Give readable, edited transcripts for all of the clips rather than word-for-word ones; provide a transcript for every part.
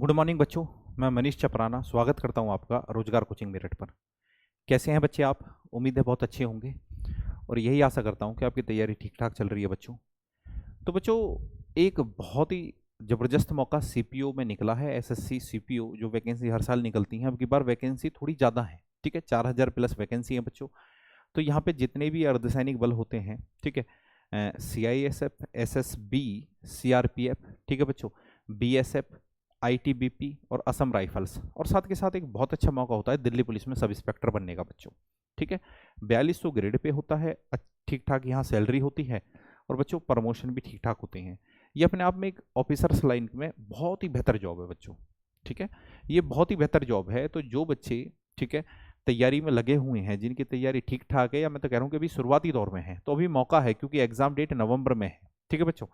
Good morning बच्चों। मैं मनीष चपराना स्वागत करता हूं आपका रोजगार कोचिंग मेरठ पर। कैसे हैं बच्चे आप? उम्मीद है बहुत अच्छे होंगे और यही आशा करता हूं कि आपकी तैयारी ठीक ठाक चल रही है बच्चों। तो बच्चों, एक बहुत ही ज़बरदस्त मौका सीपीओ में निकला है। एसएससी सीपीओ जो वैकेंसी हर साल निकलती हैं, अब की बार वैकेंसी थोड़ी ज़्यादा है। ठीक है, 4000 प्लस वैकेंसी है बच्चों। तो यहाँ पे जितने भी अर्धसैनिक बल होते हैं, ठीक है, CISF, SSB, CRPF, ठीक है बच्चों, BSF, ITBP और असम राइफल्स, और साथ के साथ एक बहुत अच्छा मौका होता है दिल्ली पुलिस में सब इंस्पेक्टर बनने का बच्चों। ठीक है, 4200 ग्रेड पे होता है, ठीक ठाक यहाँ सैलरी होती है और बच्चों प्रमोशन भी ठीक ठाक होते हैं। ये अपने आप में एक ऑफिसर्स लाइन में बहुत ही बेहतर जॉब है बच्चों। ठीक है, ये बहुत ही बेहतर जॉब है। तो जो बच्चे, ठीक है, तैयारी में लगे हुए हैं, जिनकी तैयारी ठीक ठाक है, या मैं तो कह रहा हूँ कि अभी शुरुआती दौर में है, तो अभी मौका है, क्योंकि एग्जाम डेट नवंबर में है। ठीक है बच्चों,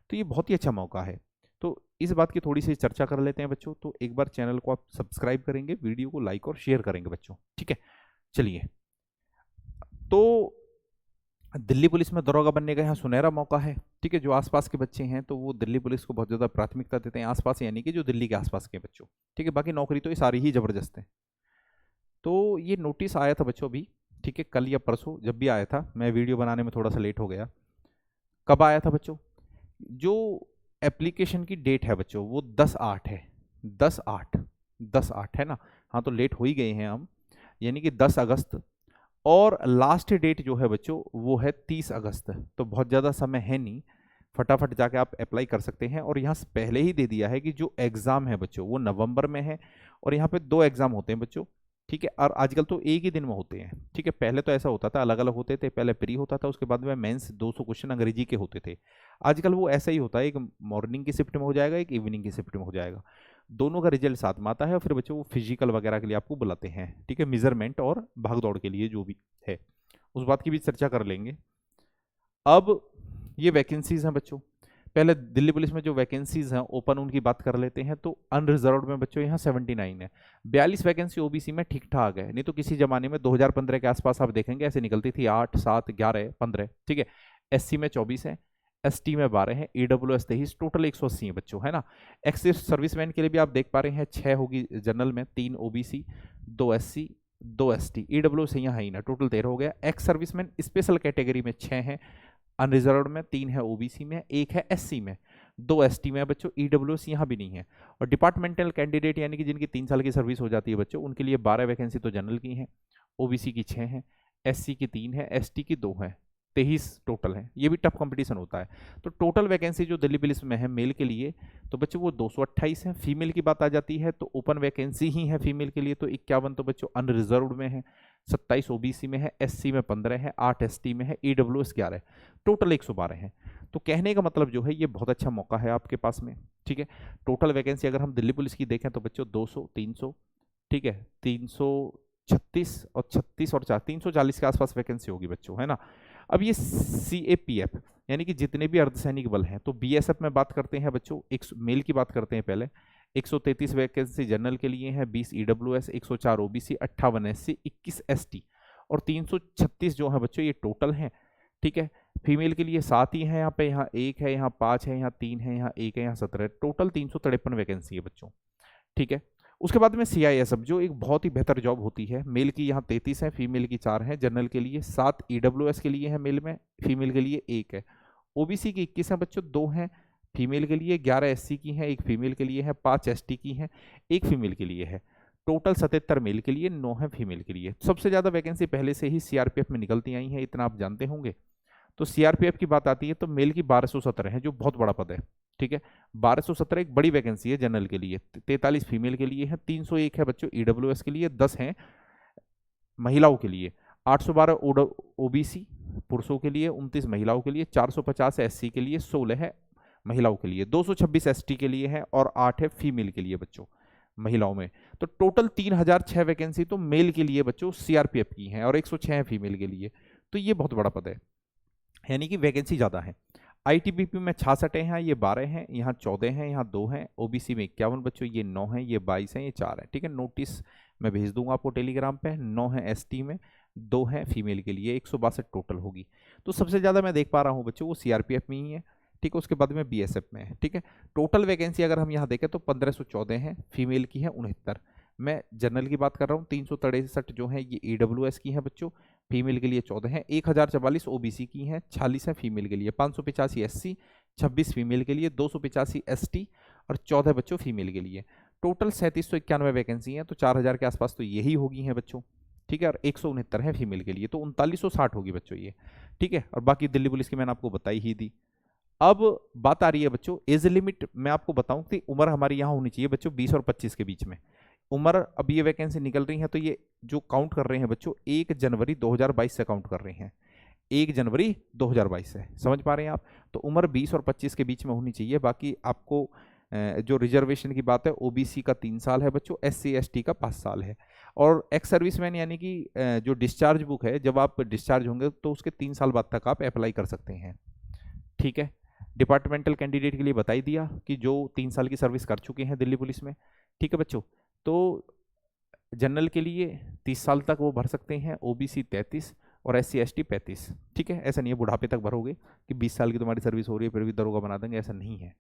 तो ये बहुत ही अच्छा मौका है। तो इस बात की थोड़ी सी चर्चा कर लेते हैं बच्चों। तो एक बार चैनल को आप सब्सक्राइब करेंगे, वीडियो को लाइक और शेयर करेंगे बच्चों। ठीक है, चलिए। तो दिल्ली पुलिस में दरोगा बनने का यहाँ सुनहरा मौका है। ठीक है, जो आसपास के बच्चे हैं तो वो दिल्ली पुलिस को बहुत ज़्यादा प्राथमिकता देते हैं, आसपास यानी कि जो दिल्ली के आसपास के बच्चों। ठीक है, बाकी नौकरी तो ये सारी ही जबरदस्त है। तो ये नोटिस आया था बच्चों अभी, ठीक है, कल या परसों, जब भी आया था। मैं वीडियो बनाने में थोड़ा सा लेट हो गया। कब आया था बच्चों? जो एप्लीकेशन की डेट है बच्चों वो 10/8 है। 10/8, 10/8 है ना। हाँ, तो लेट हो ही गए हैं हम, यानी कि 10 अगस्त। और लास्ट डेट जो है बच्चों वो है 30 अगस्त। तो बहुत ज़्यादा समय है नहीं, फटाफट जाके आप अप्लाई कर सकते हैं। और यहाँ से पहले ही दे दिया है कि जो एग्ज़ाम है बच्चों वो नवंबर में है, और यहाँ पे 2 एग्ज़ाम होते हैं बच्चों। ठीक है, और आजकल तो एक ही दिन में होते हैं। ठीक है, पहले तो ऐसा होता था, अलग अलग होते थे। पहले प्री होता था, उसके बाद में मेंस 200 क्वेश्चन अंग्रेजी के होते थे। आजकल वो ऐसा ही होता है, एक मॉर्निंग की शिफ्ट में हो जाएगा, एक इवनिंग की शिफ्ट में हो जाएगा। दोनों का रिजल्ट साथ में आता है, और फिर बच्चों वो फिजिकल वगैरह के लिए आपको बुलाते हैं। ठीक है, मेजरमेंट और भाग दौड़ के लिए जो भी है, उस बात की भी चर्चा कर लेंगे। अब ये वैकेंसीज हैं बच्चों। पहले दिल्ली पुलिस में जो वैकेंसीज हैं ओपन, उनकी बात कर लेते हैं। तो अनरिजर्व्ड में बच्चों यहाँ 79 है। 42 वैकेंसी ओबीसी में ठीक ठाक है। नहीं तो किसी जमाने में 2015 के आसपास आप देखेंगे ऐसे निकलती थी 8, 7, 11, 15। ठीक है, SC में 24 है, ST में 12 है, EWS 23, टोटल 180 है बच्चों, है ना। एक्सिस सर्विसमैन के लिए भी आप देख पा रहे हैं 6 होगी जनरल में, 3 OBC, 2 SC, 2 ST, EWS यहाँ ही ना, टोटल 13 हो गया। एक्स सर्विसमैन स्पेशल कैटेगरी में 6 हैं, अनरिजर्व्ड में 3 है, ओबीसी में 1 है, SC में 2, ST में है बच्चों, EWS यहाँ भी नहीं है। और डिपार्टमेंटल कैंडिडेट यानी कि जिनकी 3 साल की सर्विस हो जाती है बच्चों, उनके लिए 12 वैकेंसी तो जनरल की हैं, ओबीसी की 6 हैं, SC की 3 है, ST की 2 है, 23 टोटल है। ये भी टफ कंपटीशन होता है। तो टोटल वैकेंसी जो दिल्ली पुलिस में है मेल के लिए, तो बच्चों वो 228 है। फीमेल की बात आ जाती है तो ओपन वैकेंसी ही है फीमेल के लिए तो 51 तो बच्चों अनरिजर्व्ड में है, 27 ओबीसी में है, SC में 15 है, 8 ST में है, EWS 11, टोटल 112 है। तो कहने का मतलब जो है ये बहुत अच्छा मौका है आपके पास में। ठीक है, टोटल वैकेंसी अगर हम दिल्ली पुलिस की देखें तो बच्चों 200, 300, ठीक है, 336 और 36 और 4, 340 के आसपास वैकेंसी होगी बच्चों, है ना। अब ये CAPF यानी कि जितने भी अर्धसैनिक बल हैं, तो BSF में बात करते हैं बच्चों, एक मेल की बात करते हैं पहले। 133 वैकेंसी जनरल के लिए है, 20 EWS, 104 OBC, 58 SC, 21 ST और 336 जो है बच्चों ये टोटल हैं। ठीक है, फीमेल के लिए 7 ही है यहाँ पे, यहाँ 1 है, यहाँ 5 है, यहाँ 3 है, यहाँ 1 है, यहाँ 17, टोटल 353 वैकेंसी है बच्चों। ठीक है, उसके बाद में CISF जो एक बहुत ही बेहतर जॉब होती है। मेल की यहाँ 33 है, फीमेल की 4 है, जनरल के लिए 7 EWS के लिए है मेल में, फीमेल के लिए 1 है। OBC की 21 है बच्चों, 2 हैं फीमेल के लिए, 11 SC की हैं, 1 फीमेल के लिए है, 5 ST की हैं, 1 फीमेल के लिए है। टोटल 77 मेल के लिए, 9 है फीमेल के लिए। सबसे ज़्यादा वैकेंसी पहले से ही CRPF में निकलती आई हैं, इतना आप जानते होंगे। तो CRPF की बात आती है तो मेल की 1217 है, जो बहुत बड़ा पद है। ठीक है, 1217 एक बड़ी वैकेंसी है जनरल के लिए, 43 फीमेल के लिए है, 301 है बच्चों EWS के लिए, 10 हैं महिलाओं के लिए, 812 OBC पुरुषों के लिए, 29 महिलाओं के लिए, 450 SC के लिए, 16 है महिलाओं के लिए, 226 ST के लिए है और 8 है फीमेल के लिए बच्चों महिलाओं में। तो टोटल 3006 वैकेंसी तो मेल के लिए बच्चों CRPF की हैं, और 106 है फीमेल के लिए। तो ये बहुत बड़ा पद है, यानी कि वैकेंसी ज़्यादा है। ITBP में 66 हैं, ये 12 हैं, यहाँ 14 हैं, यहाँ 2 हैं, OBC में 51 बच्चों, ये 9 हैं, ये 22 हैं, ये 4 हैं। ठीक है, नोटिस मैं भेज दूंगा आपको टेलीग्राम पे। 9 है ST में, 2 हैं फीमेल के लिए, 162 टोटल होगी। तो सबसे ज़्यादा मैं देख पा रहा हूँ बच्चों वो CRPF में ही है। ठीक है, उसके बाद में बीएसएफ में है। ठीक है, टोटल वैकेंसी अगर हम यहाँ देखें तो 1514 है, फीमेल की है 69। मैं जनरल की बात कर रहा हूँ, 363 जो है ये ईडब्ल्यूएस की है बच्चों, फीमेल के लिए 14 है, 1044 ओबीसी की हैं, 46 है फीमेल के लिए, 585 एससी, 26 फीमेल के लिए, 285 एसटी और 14 बच्चों फीमेल के लिए। टोटल 3791 वैकेंसी हैं, तो 4000 के आसपास तो यही होगी हैं बच्चों। ठीक है, और 169 है फीमेल के लिए, तो 3960 होगी बच्चों ये। ठीक है, और बाकी दिल्ली पुलिस की मैंने आपको बताई ही दी। अब बात आ रही है बच्चों एज लिमिट। मैं आपको बताऊं कि उम्र हमारी यहाँ होनी चाहिए बच्चों 20 और 25 के बीच में उम्र। अब ये वैकेंसी निकल रही है तो ये जो काउंट कर रहे हैं बच्चों 1 जनवरी 2022 से काउंट कर रहे हैं, 1 जनवरी 2022 से, समझ पा रहे हैं आप। तो उम्र 20 और 25 के बीच में होनी चाहिए। बाकी आपको जो रिजर्वेशन की बात है ओबीसी का 3 साल है बच्चों, एससी एसटी का 5 साल है, और एक्स सर्विसमैन यानी कि जो डिस्चार्ज बुक है, जब आप डिस्चार्ज होंगे तो उसके 3 साल बाद तक आप अप्लाई कर सकते हैं। ठीक है, डिपार्टमेंटल कैंडिडेट के लिए बता ही दिया कि जो 3 साल की सर्विस कर चुके हैं दिल्ली पुलिस में। ठीक है बच्चों, तो जनरल के लिए 30 साल तक वो भर सकते हैं, ओबीसी 33 और एससी एसटी 35। ठीक है, ऐसा नहीं है बुढ़ापे तक भरोगे कि 20 साल की तुम्हारी सर्विस हो रही है फिर भी दरोगा बना देंगे, ऐसा नहीं है।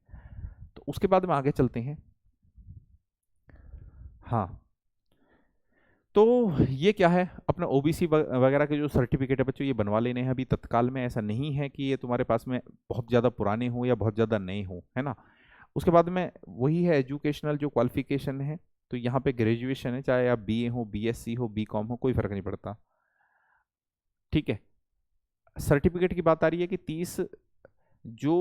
तो उसके बाद में आगे चलते हैं। हाँ, तो ये क्या है, अपना ओबीसी वगैरह के जो सर्टिफिकेट है बच्चों ये बनवा लेने हैं अभी तत्काल में। ऐसा नहीं है कि ये तुम्हारे पास में बहुत ज़्यादा पुराने हो या बहुत ज़्यादा नए हो, है ना। उसके बाद में वही है एजुकेशनल जो क्वालिफिकेशन है, तो यहाँ पे ग्रेजुएशन है, चाहे आप बीए हो, बीएससी हो, बीकॉम हो, कोई फर्क नहीं पड़ता। ठीक है, सर्टिफिकेट की बात आ रही है कि 30 जो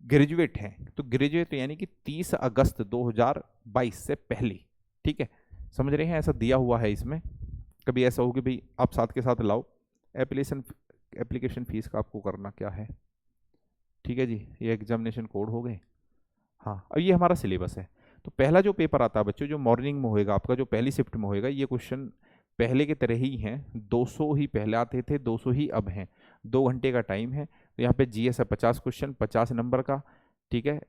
ग्रेजुएट हैं, तो ग्रेजुएट यानी कि 30 अगस्त 2022 से पहले। ठीक है, समझ रहे हैं, ऐसा दिया हुआ है इसमें। कभी ऐसा हो कि भाई आप साथ के साथ लाओ एप्लीकेशन फीस का आपको करना क्या है। ठीक है जी, ये एग्जामिनेशन कोड हो गए। हाँ, अब ये हमारा सिलेबस है। तो पहला जो पेपर आता है बच्चों जो मॉर्निंग में होएगा आपका, जो पहली शिफ्ट में होएगा, ये क्वेश्चन पहले के तरह ही हैं। 200 ही पहले आते थे, 200 ही अब हैं। 2 घंटे का टाइम है। तो यहाँ पे जीएस है 50 क्वेश्चन 50 नंबर का। ठीक है,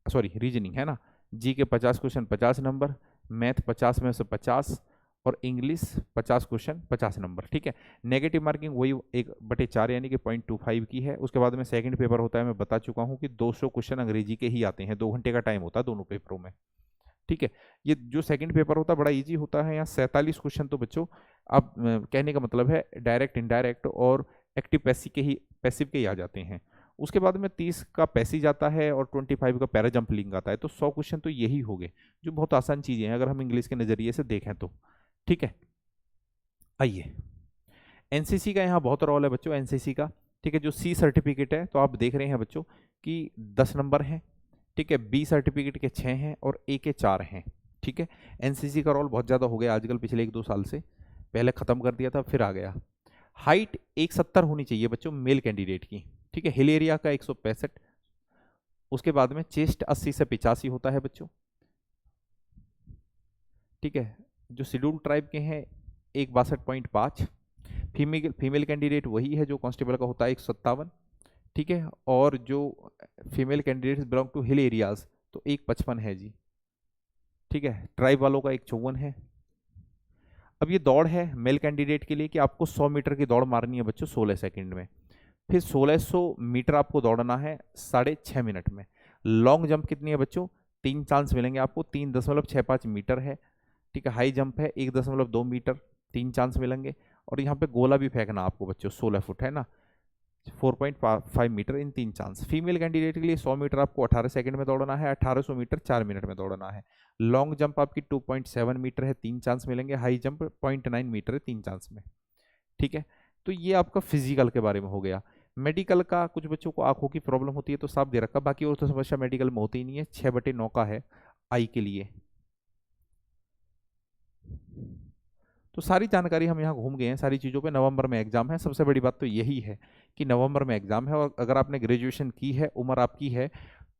सॉरी रीजनिंग है ना, जी के 50 क्वेश्चन 50 नंबर, मैथ 50 में से 50 और इंग्लिश 50 क्वेश्चन 50 नंबर। ठीक है, नेगेटिव मार्किंग वही 1/4 यानी कि 0.25 की है। उसके बाद में सेकंड पेपर होता है, मैं बता चुका हूँ कि 200 क्वेश्चन अंग्रेजी के ही आते हैं। 2 घंटे का टाइम होता है दोनों पेपरों में। ठीक है, ये जो सेकंड पेपर होता है बड़ा इजी होता है। यहाँ 47 क्वेश्चन तो बच्चों अब कहने का मतलब है डायरेक्ट इनडायरेक्ट और एक्टिव पैसिव के ही आ जाते हैं। उसके बाद में 30 का पैसेज आता है और 25 का पैरा जंपलिंग आता है। तो 100 क्वेश्चन तो यही हो गए, जो बहुत आसान चीज़ें हैं अगर हम इंग्लिश के नज़रिए से देखें तो। ठीक है, आइए एनसीसी का यहाँ बहुत रोल है बच्चों, एनसीसी का। ठीक है, जो सी सर्टिफिकेट है तो आप देख रहे हैं बच्चों कि 10 नंबर हैं। ठीक है, बी सर्टिफिकेट के 6 हैं और ए के 4 हैं। ठीक है, एनसीसी का रोल बहुत ज़्यादा हो गया आजकल, पिछले 1-2 साल से। पहले ख़त्म कर दिया था फिर आ गया। हाइट 170 होनी चाहिए बच्चों मेल कैंडिडेट की। ठीक है, हिल एरिया का 165। उसके बाद में चेस्ट 80 से 85 होता है बच्चों। ठीक है, जो शेड्यूल ट्राइब के हैं 162.5। फीमेल कैंडिडेट वही है जो कांस्टेबल का होता है 157। ठीक है, और जो female candidates belong to hill areas तो 155 है जी। ठीक है, ट्राइब वालों का 154 है। अब ये दौड़ है मेल कैंडिडेट के लिए कि आपको 100 मीटर की दौड़ मारनी है बच्चों 16 सेकंड में। फिर 1600 मीटर आपको दौड़ना है 6.5 मिनट में। लॉन्ग जंप कितनी है बच्चों, 3 चांस मिलेंगे आपको, 3.65 मीटर है। ठीक है, हाई जंप है 1.2 मीटर, 3 चांस मिलेंगे। और यहाँ पे गोला भी फेंकना आपको बच्चों 16 फुट है ना, 4.5 मीटर इन 3 चांस। फीमेल कैंडिडेट के लिए 100 मीटर आपको 18 सेकंड में दौड़ना है, 1800 मीटर 4 मिनट में दौड़ना है। लॉन्ग जंप आपकी 2.7 मीटर है, 3 चांस मिलेंगे। हाई जंप 0.9 मीटर है, 3 चांस में। ठीक है, तो ये आपका फिजिकल के बारे में हो गया। मेडिकल का कुछ बच्चों को आंखों की प्रॉब्लम होती है तो साफ दे रखा, बाकी और तो समस्या मेडिकल में होती ही नहीं है। 6/9 का है आई के लिए। तो सारी जानकारी हम यहाँ घूम गए हैं सारी चीज़ों पे। नवंबर में एग्जाम है, सबसे बड़ी बात तो यही है कि नवंबर में एग्जाम है, और अगर आपने ग्रेजुएशन की है, उम्र आपकी है,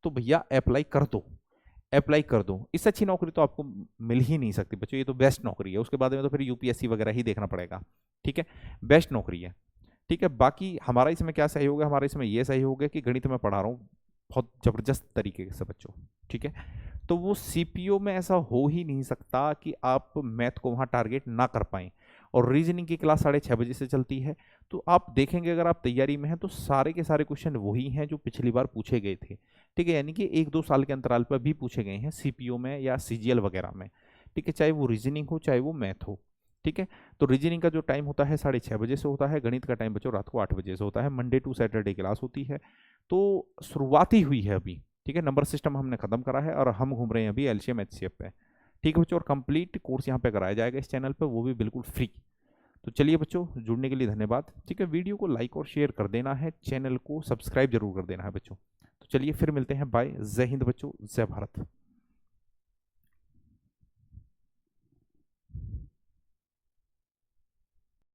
तो भैया अप्लाई कर दो, अप्लाई कर दो। इससे अच्छी नौकरी तो आपको मिल ही नहीं सकती बच्चों, ये तो बेस्ट नौकरी है। उसके बाद में तो फिर यूपीएससी वगैरह ही देखना पड़ेगा। ठीक है, बेस्ट नौकरी है। ठीक है, बाकी हमारा इसमें क्या सहयोग है, हमारा इसमें ये सहयोग है कि गणित में पढ़ा रहा हूँ बहुत ज़बरदस्त तरीके से बच्चों। ठीक है, तो वो सीपीओ में ऐसा हो ही नहीं सकता कि आप मैथ को वहाँ टारगेट ना कर पाएँ। और रीजनिंग की क्लास 6:30 से चलती है। तो आप देखेंगे अगर आप तैयारी में हैं तो सारे के सारे क्वेश्चन वही हैं जो पिछली बार पूछे गए थे। ठीक है, यानी कि 1-2 साल के अंतराल पर भी पूछे गए हैं सीपीओ में या सीजीएल वगैरह में। ठीक है, चाहे वो रीजनिंग हो चाहे वो मैथ हो। ठीक है, तो रीजनिंग का जो टाइम होता है 6:30 से होता है, गणित का टाइम बच्चों रात को 8 बजे से होता है, मंडे टू सैटरडे क्लास होती है। तो शुरुआत ही हुई है अभी। ठीक है, नंबर सिस्टम हमने खत्म करा है और हम घूम रहे हैं अभी एलसीएम एचसीएफ पे। ठीक है बच्चों, और कंप्लीट कोर्स यहाँ पे कराया जाएगा इस चैनल पे, वो भी बिल्कुल फ्री। तो चलिए बच्चों, जुड़ने के लिए धन्यवाद। ठीक है, वीडियो को लाइक और शेयर कर देना है, चैनल को सब्सक्राइब जरूर कर देना है बच्चों। तो चलिए फिर मिलते हैं, बाय, जय हिंद बच्चों, जय भारत।